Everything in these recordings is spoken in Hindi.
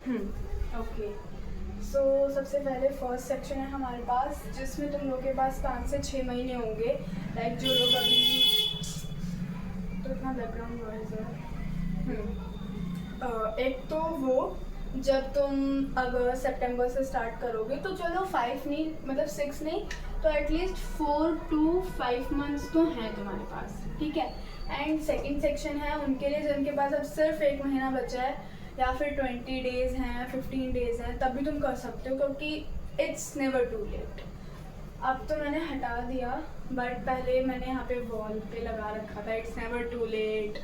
ओके। सो सबसे पहले फर्स्ट सेक्शन है हमारे पास, जिसमें तुम लोग के पास 5 से 6 महीने होंगे। लाइक जो लोग अभी, तो इतना बैकग्राउंड नॉइज़ है। एक तो वो, जब तुम अगर सितंबर से स्टार्ट करोगे तो चलो 5 नहीं, मतलब 6 नहीं, तो एटलीस्ट 4 to 5 मंथ्स तो हैं तुम्हारे पास, ठीक है। एंड सेकंड सेक्शन है उनके लिए जिनके पास अब सिर्फ 1 महीना बचा है, या फिर 20 डेज़ हैं, 15 डेज़ हैं, तब भी तुम कर सकते हो, क्योंकि इट्स नेवर टू लेट। अब तो मैंने हटा दिया, बट पहले मैंने यहाँ पे वॉल पे लगा रखा था, it's never too late,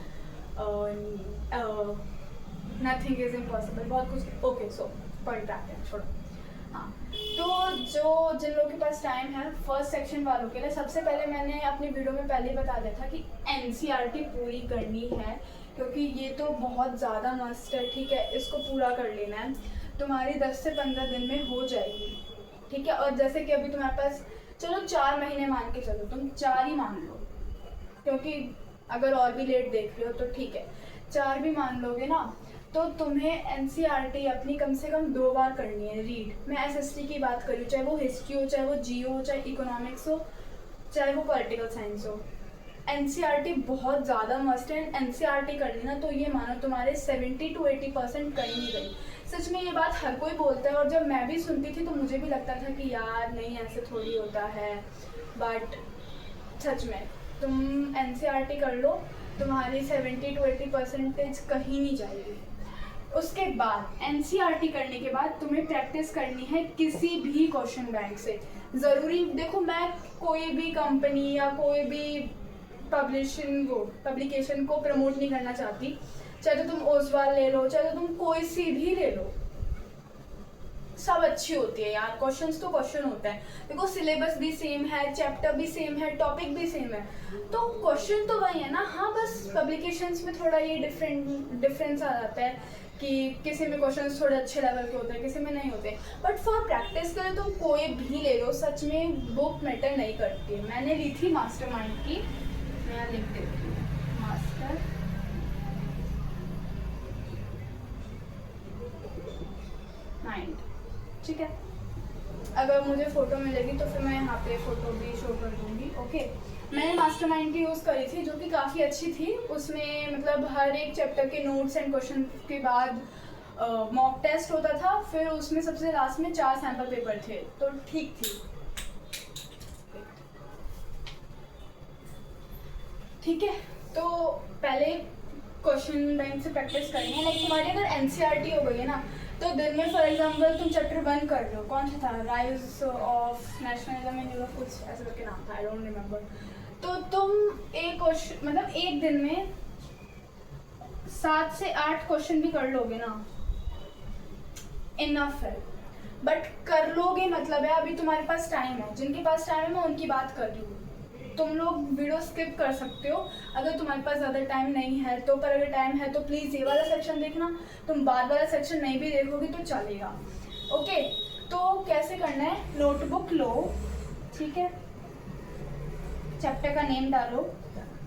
nothing is impossible, बहुत कुछ। ओके, सो पॉइंट आते हैं, छोड़ो। हाँ, तो जिन लोगों के पास टाइम है, फर्स्ट सेक्शन वालों के लिए सबसे पहले मैंने अपनी वीडियो में पहले ही बता दिया था कि एनसीईआरटी पूरी करनी है, क्योंकि ये तो बहुत ज़्यादा मस्ट है, ठीक है। इसको पूरा कर लेना है, तुम्हारी 10 से 15 दिन में हो जाएगी, ठीक है। और जैसे कि अभी तुम्हारे पास, चलो 4 महीने मान के चलो, तुम 4 ही मान लो, क्योंकि अगर और भी लेट देख रहे हो तो ठीक है, 4 भी मान लोगे ना, तो तुम्हें एनसीईआरटी अपनी कम से कम 2 बार करनी है रीड। मैं एसएसटी की बात करूँ, चाहे वो हिस्ट्री हो, चाहे वो जियो हो, चाहे इकोनॉमिक्स हो, चाहे वो पॉलिटिकल साइंस हो, एनसीईआरटी बहुत ज़्यादा मस्ट है। एनसीईआरटी करनी ना, तो ये मानो तुम्हारे 70 to 80% कर ही गई। सच में ये बात हर कोई बोलता है, और जब मैं भी सुनती थी तो मुझे भी लगता था कि यार नहीं, ऐसे थोड़ी होता है, बट सच में तुम एनसीईआरटी कर लो, तुम्हारी 70 to 80% कहीं नहीं जाएगी। उसके बाद एनसीईआरटी करने के बाद तुम्हें प्रैक्टिस करनी है किसी भी क्वेश्चन बैंक से। ज़रूरी, देखो मैं कोई भी कंपनी या कोई भी पब्लिकेशन को प्रमोट नहीं करना चाहती, चाहे तो तुम ओसवाल ले लो, चाहे तो तुम कोई सी भी ले लो, सब अच्छी होती है यार। क्वेश्चंस तो क्वेश्चन होता है, देखो सिलेबस भी सेम है, चैप्टर भी सेम है, टॉपिक भी सेम है, तो क्वेश्चन तो वही है ना। हाँ, बस पब्लिकेशंस में थोड़ा ये डिफरेंस आ जाता है कि किसी में क्वेश्चंस थोड़े अच्छे लेवल के होते हैं, किसी में नहीं होते, बट फॉर प्रैक्टिस करें तो कोई भी ले लो, सच में बुक मैटर नहीं करती है। मैंने ली थी मास्टरमाइंड की, मैं लिख देती हूँ, मास्टर माइंड, ठीक है। अगर मुझे फ़ोटो मिलेगी तो फिर मैं यहाँ पे फ़ोटो भी शो कर दूँगी, ओके। मैंने मास्टरमाइंड की यूज़ करी थी, जो कि काफ़ी अच्छी थी। उसमें मतलब हर एक चैप्टर के नोट्स एंड क्वेश्चन के बाद मॉक टेस्ट होता था, फिर उसमें सबसे लास्ट में 4 सैम्पल पेपर थे, तो ठीक थी, ठीक है। तो पहले क्वेश्चन बैंक से प्रैक्टिस करनी है। लाइक तुम्हारी अगर एनसीईआरटी हो गई है ना, तो दिन में फॉर एग्जांपल तुम चैप्टर 1 कर लो, कौन सा था, rise of nationalism in Europe, कुछ ऐसे करके नाम था, आई डोंट रिमेम्बर। तो तुम एक क्वेश्चन, मतलब एक दिन में 7 से 8 क्वेश्चन भी कर लोगे ना, इनफ है। बट कर लोगे मतलब है, अभी तुम्हारे पास टाइम है, जिनके पास टाइम है मैं उनकी बात कर रही हूँ। तुम लोग वीडियो स्किप कर सकते हो अगर तुम्हारे पास ज़्यादा टाइम नहीं है तो, पर अगर टाइम है तो प्लीज़ ये वाला सेक्शन देखना, तुम बाद वाला सेक्शन नहीं भी देखोगे तो चलेगा, ओके। तो कैसे करना है, नोटबुक लो, ठीक है, चैप्टर का नेम डालो,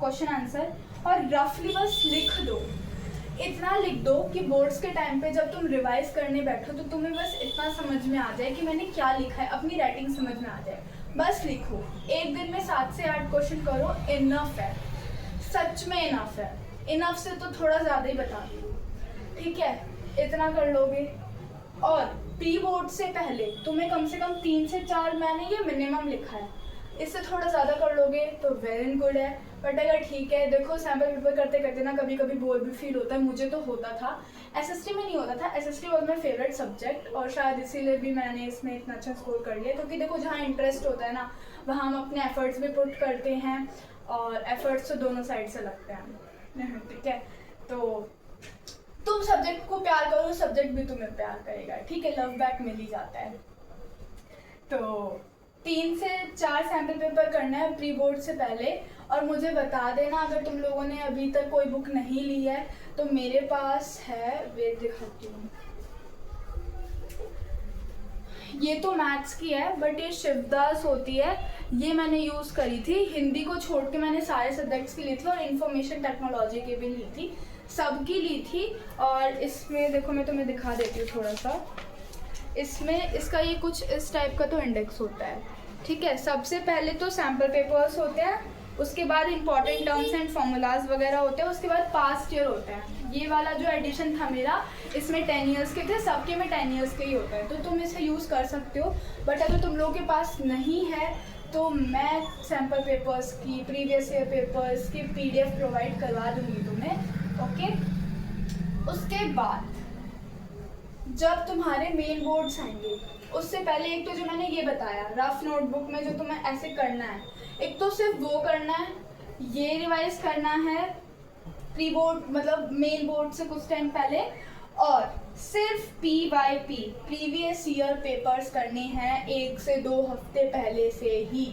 क्वेश्चन आंसर, और रफली बस लिख दो। इतना लिख दो कि बोर्ड्स के टाइम पे जब तुम रिवाइज करने बैठो तो तुम्हें बस इतना समझ में आ जाए कि मैंने क्या लिखा है, अपनी राइटिंग समझ में आ जाए, बस लिखो। एक दिन में 7 से 8 क्वेश्चन करो, इनफ है, सच में इनफ है। इनफ से तो थोड़ा ज़्यादा ही बता रही हूँ, ठीक है, इतना कर लोगे। और प्री बोर्ड से पहले तुम्हें कम से कम 3 से 4, मैंने ये मिनिमम लिखा है, इससे थोड़ा ज़्यादा कर लोगे तो वेरी गुड है। बट अगर ठीक है, देखो सैम्पल पेपर करते करते ना कभी कभी बोर भी फील होता है, मुझे तो होता था। एसएसटी में नहीं होता था, SST was my favourite subject, और शायद इसीलिए भी मैंने इसमें इतना अच्छा स्कोर कर लिया, क्योंकि देखो जहाँ इंटरेस्ट होता है ना, वहाँ हम अपने एफर्ट्स भी पुट करते हैं, और एफर्ट्स तो दोनों साइड से लगते हैं, ठीक है। तो तुम सब्जेक्ट को प्यार करो, सब्जेक्ट भी तुम्हें प्यार करेगा, ठीक है, लव बैक मिल ही जाता है। तो 3 से 4 सैम्पल पेपर करना है प्री बोर्ड से पहले। और मुझे बता देना अगर तुम लोगों ने अभी तक कोई बुक नहीं ली है, तो मेरे पास है, वेट दिखाती हूँ, ये तो मैथ्स की है, बट ये शिवदास होती है, ये मैंने यूज़ करी थी। हिंदी को छोड़ के मैंने सारे सब्जेक्ट्स की ली थी, और इंफॉर्मेशन टेक्नोलॉजी की भी ली थी। सबकी ली थी। और इसमें देखो मैं तुम्हें दिखा देती हूँ थोड़ा सा, इसमें इसका ये कुछ इस टाइप का तो इंडेक्स होता है, ठीक है। सबसे पहले तो सैम्पल पेपर्स होते हैं, उसके बाद इंपॉर्टेंट टर्म्स एंड फॉर्मूलाज वगैरह होते हैं, उसके बाद पास्ट ईयर होता है। ये वाला जो एडिशन था मेरा, इसमें 10 ईयर्स के थे, सबके में 10 ईयर्स के ही होता है, तो तुम इसे यूज़ कर सकते हो। बट अगर तुम लोगों के पास नहीं है तो मैं सैम्पल पेपर्स की, प्रीवियस ईयर पेपर्स की PDF प्रोवाइड करवा दूँगी तुम्हें, ओके। उसके बाद जब तुम्हारे मेन बोर्ड्स आएंगे, उससे पहले एक तो जो मैंने ये बताया रफ नोटबुक में जो तुम्हें ऐसे करना है, एक तो सिर्फ वो करना है, ये रिवाइज करना है प्री बोर्ड मतलब मेन बोर्ड से कुछ टाइम पहले, और सिर्फ PYP प्रीवियस ईयर पेपर्स करने हैं 1 से 2 हफ्ते पहले से ही।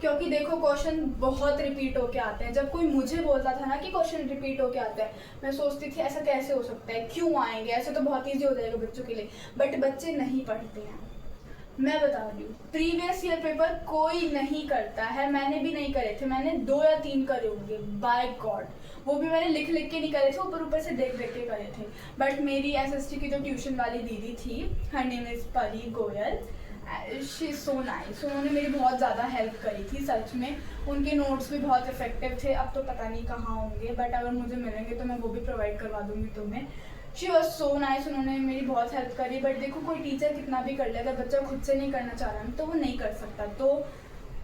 क्योंकि देखो क्वेश्चन बहुत रिपीट होके आते हैं। जब कोई मुझे बोलता था ना कि क्वेश्चन रिपीट होके आते हैं, मैं सोचती थी ऐसा कैसे हो सकता है, क्यों आएंगे, ऐसे तो बहुत ईजी हो जाएगा बच्चों के लिए। बट बच्चे नहीं पढ़ते हैं, मैं बता रही हूँ। प्रीवियस ईयर पेपर कोई नहीं करता है, मैंने भी नहीं करे थे, मैंने 2 या 3 करे होंगे बाय गॉड, वो भी मैंने लिख लिख के नहीं करे थे, ऊपर ऊपर से देख देख के करे थे। बट मेरी SST की जो ट्यूशन वाली दीदी थी, हर नेम इज़ परी गोयल, शी सो नाइस, उन्होंने मेरी बहुत ज़्यादा हेल्प करी थी सच में। उनके नोट्स भी बहुत इफेक्टिव थे, अब तो पता नहीं कहाँ होंगे, बट अगर मुझे मिलेंगे तो मैं वो भी प्रोवाइड करवा दूँगी तुम्हें। शी वॉज सो नाइस, उन्होंने मेरी बहुत हेल्प करी। बट देखो कोई टीचर कितना भी कर ले, अगर बच्चा खुद से नहीं करना चाह रहा है तो वो नहीं कर सकता। तो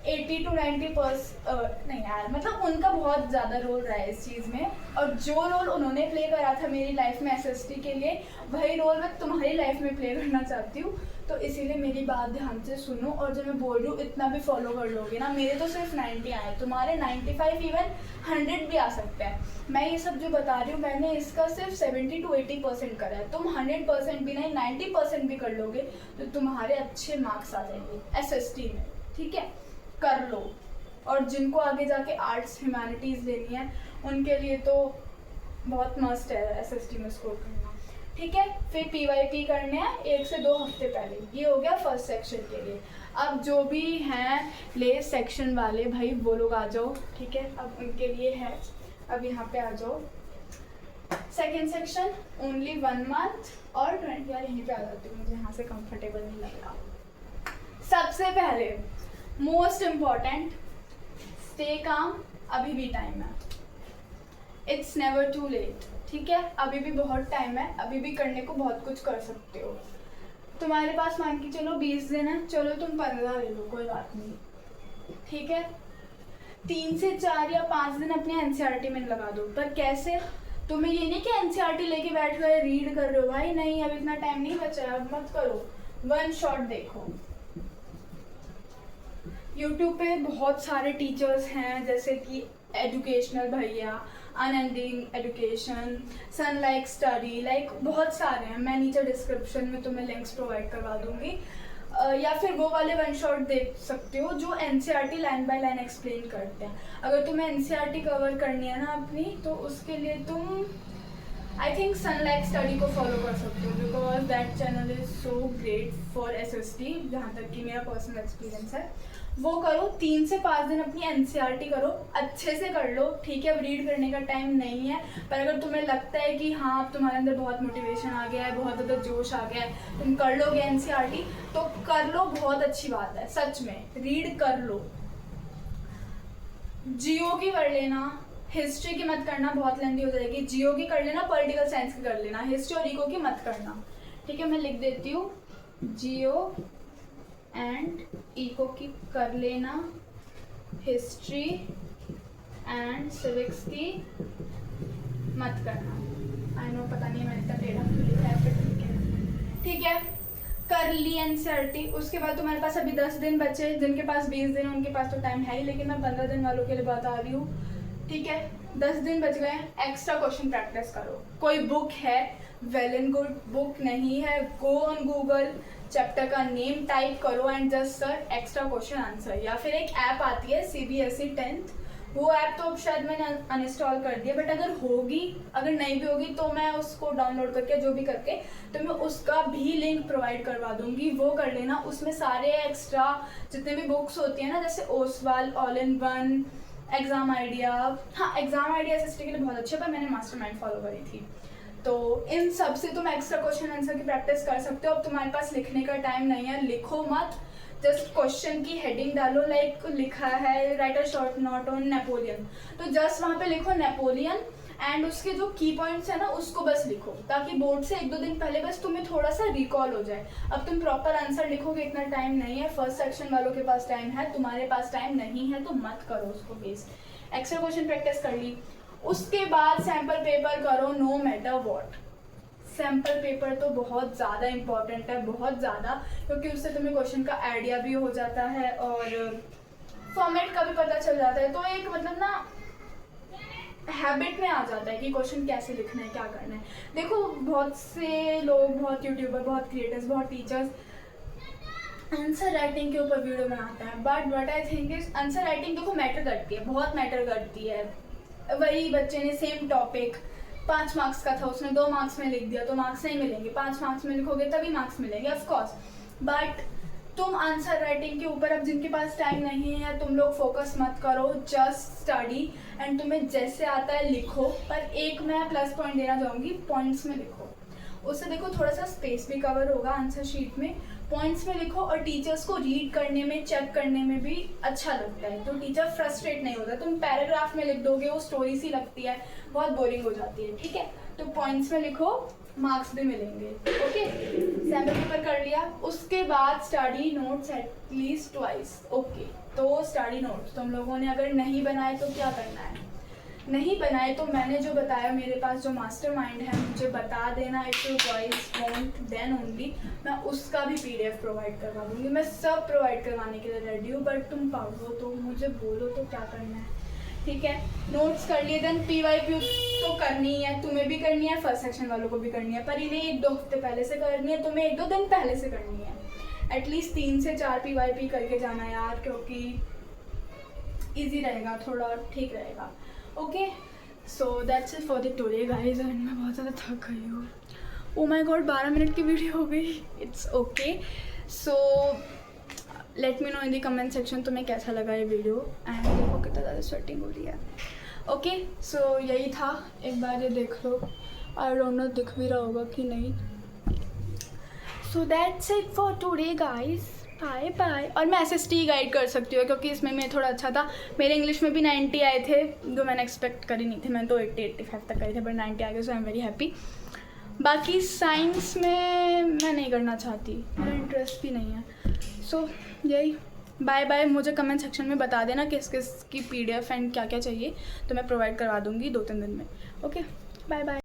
80 to 90% नहीं यार, मतलब उनका बहुत ज़्यादा रोल रहा है इस चीज़ में। और जो रोल उन्होंने प्ले करा था मेरी लाइफ में SST के लिए, वही रोल मैं तुम्हारी लाइफ में प्ले करना चाहती हूँ। तो इसीलिए मेरी बात ध्यान से सुनो, और जो मैं बोल रही हूँ इतना भी फॉलो कर लोगे ना। मेरे तो सिर्फ 90 आए, तुम्हारे 95 इवन 100 भी आ सकता है। मैं ये सब जो बता रही हूँ मैंने इसका सिर्फ 70 to 80% करा है। तुम 100% भी नहीं 90% भी कर लोगे तो तुम्हारे अच्छे मार्क्स आ जाएंगे SST में, ठीक है, कर लो। और जिनको आगे जाके आर्ट्स ह्यूमैनिटीज़ लेनी है उनके लिए तो बहुत मस्ट है SST में स्कोर करना, ठीक है। फिर PYP करने हैं 1 से 2 हफ्ते पहले। ये हो गया फर्स्ट सेक्शन के लिए। अब जो भी हैं ले सेक्शन वाले भाई वो लोग आ जाओ, ठीक है, अब उनके लिए है। अब यहाँ पे आ जाओ। सेकेंड सेक्शन ओनली 1 मंथ और 20 यार यहीं पे आ जाती हूँ, मुझे यहाँ से कंफर्टेबल नहीं लग रहा। सबसे पहले मोस्ट इम्पॉर्टेंट, स्टे काम, अभी भी टाइम है, इट्स नेवर टू लेट, ठीक है। अभी भी बहुत टाइम है, अभी भी करने को बहुत कुछ कर सकते हो। तुम्हारे पास मान के चलो 20 दिन है, चलो तुम 15 ले लो, कोई बात नहीं, ठीक है। 3 से 4 या 5 दिन अपने NCERT में लगा दो। पर कैसे? तुम्हें ये नहीं कि NCERT लेके बैठ गए रीड कर रहे हो, भाई नहीं, अब इतना टाइम नहीं बचा है, अब मत करो, 1 शॉट देखो। YouTube पे बहुत सारे टीचर्स हैं, जैसे कि एजुकेशनल भैया, अनएंडिंग एजुकेशन, सन लाइक स्टडी, लाइक बहुत सारे हैं। मैं नीचे डिस्क्रिप्शन में तुम्हें लिंक्स प्रोवाइड करवा दूंगी। या फिर वो वाले 1 शॉट देख सकते हो जो NCERT line by line explain करते हैं। अगर तुम्हें NCERT कवर करनी है ना अपनी, तो उसके लिए तुम I think sun like study को फॉलो कर सकते हो, because that channel is so great for SST, जहाँ तक कि मेरा पर्सनल एक्सपीरियंस है। वो करो, 3 से 5 दिन अपनी NCERT करो, अच्छे से कर लो, ठीक है। अब रीड करने का टाइम नहीं है, पर अगर तुम्हें लगता है कि हाँ अब तुम्हारे अंदर बहुत मोटिवेशन आ गया है, बहुत ज़्यादा जोश आ गया है, तुम कर लोगे NCERT, तो कर लो, बहुत अच्छी बात है, सच में रीड कर लो। जियो की कर लेना, हिस्ट्री की मत करना, बहुत लेंदी हो जाएगी। जियो की कर लेना, पॉलिटिकल साइंस की कर लेना, हिस्ट्री और इको की मत करना, ठीक है। मैं लिख देती हूँ, जियो एंड इको की कर लेना, हिस्ट्री एंड सिविक्स की मत करना। आई नो पता नहीं मैंने इतना टेढ़ा क्यों लिखा है, फिर ठीक है, कर ली NCERT। उसके बाद तुम्हारे पास अभी 10 दिन बचे, जिनके पास 20 दिन है उनके पास तो टाइम है ही, लेकिन मैं 15 दिन वालों के लिए बता रही हूँ, ठीक है। 10 दिन बच गए, एक्स्ट्रा क्वेश्चन प्रैक्टिस करो। कोई बुक है, वेल एंड गुड, बुक नहीं है, गो ऑन गूगल, चैप्टर का नेम टाइप करो and just search extra question answer. या फिर एक ऐप आती है CBSE 10th, वो ऐप तो अब शायद मैंने अनइंस्टॉल कर दिया, बट अगर होगी, अगर नहीं भी होगी तो मैं उसको डाउनलोड करके जो भी करके तो मैं उसका भी लिंक प्रोवाइड करवा दूंगी, वो कर लेना। उसमें सारे एक्स्ट्रा जितने भी बुक्स होती हैं ना, जैसे Oswal all in one exam idea, हाँ एग्ज़ाम आइडिया SST के लिए बहुत अच्छे, पर मैंने मास्टरमाइंड फॉलो करी थी। तो इन सब से तुम एक्स्ट्रा क्वेश्चन आंसर की प्रैक्टिस कर सकते हो। अब तुम्हारे पास लिखने का टाइम नहीं है, लिखो मत, जस्ट क्वेश्चन की हेडिंग डालो, लाइक लिखा है right a short note on Napoleon, तो जस्ट वहाँ पे लिखो नेपोलियन एंड उसके जो की पॉइंट्स है ना उसको बस लिखो, ताकि बोर्ड से 1-2 दिन पहले बस तुम्हें थोड़ा सा रिकॉल हो जाए। अब तुम प्रॉपर आंसर लिखोगे, इतना टाइम नहीं है, फर्स्ट सेक्शन वालों के पास टाइम है, तुम्हारे पास टाइम नहीं है, तो मत करो उसको वेस्ट। एक्स्ट्रा क्वेश्चन प्रैक्टिस कर ली, उसके बाद सैम्पल पेपर करो, no matter what. Sample paper तो बहुत ज़्यादा इम्पॉर्टेंट है, बहुत ज़्यादा, क्योंकि उससे तुम्हें क्वेश्चन का आइडिया भी हो जाता है और फॉर्मेट का भी पता चल जाता है। तो एक मतलब ना हैबिट में आ जाता है कि क्वेश्चन कैसे लिखना है, क्या करना है। देखो बहुत से लोग, बहुत यूट्यूबर, बहुत क्रिएटर्स, बहुत टीचर्स आंसर राइटिंग के ऊपर वीडियो बनाते हैं, but what I think is answer writing देखो मैटर करती है, बहुत मैटर करती है। वही बच्चे ने सेम टॉपिक 5 मार्क्स का था, उसने 2 मार्क्स में लिख दिया तो मार्क्स नहीं मिलेंगे, 5 मार्क्स में लिखोगे तभी मार्क्स मिलेंगे ऑफकोर्स। बट तुम आंसर राइटिंग के ऊपर, अब जिनके पास टाइम नहीं है, तुम लोग फोकस मत करो, जस्ट स्टडी एंड तुम्हें जैसे आता है लिखो। पर एक मैं प्लस पॉइंट देना चाहूँगी, पॉइंट्स में लिखो, उससे देखो थोड़ा सा स्पेस भी कवर होगा आंसर शीट में। पॉइंट्स में लिखो और टीचर्स को रीड करने में, चेक करने में भी अच्छा लगता है, तो टीचर फ्रस्ट्रेट नहीं होता। तुम पैराग्राफ में लिख दोगे, वो स्टोरी सी लगती है, बहुत बोरिंग हो जाती है, ठीक है। तो पॉइंट्स में लिखो, मार्क्स भी मिलेंगे, ओके। सैम्पल पेपर कर लिया, उसके बाद study notes at least twice, okay. तो स्टडी नोट्स तुम लोगों ने अगर नहीं बनाए तो क्या करना है, नहीं बनाए तो मैंने जो बताया, मेरे पास जो मास्टरमाइंड है, मुझे बता देना, if you guys want then only मैं उसका भी PDF प्रोवाइड करवा दूँगी। मैं सब प्रोवाइड करवाने के लिए रेडी हूँ, बट तुम पढ़ो तो, मुझे बोलो तो क्या करना है, ठीक है। नोट्स कर लिए, देन PYQ तो करनी है, तुम्हें भी करनी है, फर्स्ट सेक्शन वालों को भी करनी है, पर इन्हें 1-2 हफ्ते पहले से करनी है, तुम्हें 1-2 दिन पहले से करनी है। एटलीस्ट 3 से 4 PYP करके जाना यार, क्योंकि ईजी रहेगा, थोड़ा ठीक रहेगा, okay. So that's it for the today guys, and मैं बहुत ज़्यादा थक गई हूँ। ओ माय गॉड, 12 मिनट की वीडियो हो गई, it's okay. So let me know in the comment section तुम्हें कैसा लगा ये वीडियो, एंड देखो कितना ज़्यादा स्वेटिंग हो रही है, ओके। सो यही था, एक बार ये देख लो, आई डोंट नो दिख भी रहा होगा कि नहीं। So that's it for today guys, bye bye. और मैं SST गाइड कर सकती हूँ, क्योंकि इसमें मैं थोड़ा अच्छा था, मेरे इंग्लिश में भी 90 आए थे, जो मैंने एक्सपेक्ट करी नहीं थे, मैंने तो 80-85 तक करे थे, बट 90 आ गए, सो आई एम वेरी हैप्पी। बाकी साइंस में मैं नहीं करना चाहती, मेरा इंटरेस्ट भी नहीं है। सो यही, बाय बाय। मुझे कमेंट सेक्शन में बता देना किस किस की PDF एंड क्या क्या चाहिए, तो मैं प्रोवाइड करवा दूँगी 2-3 दिन में, ओके। Bye bye.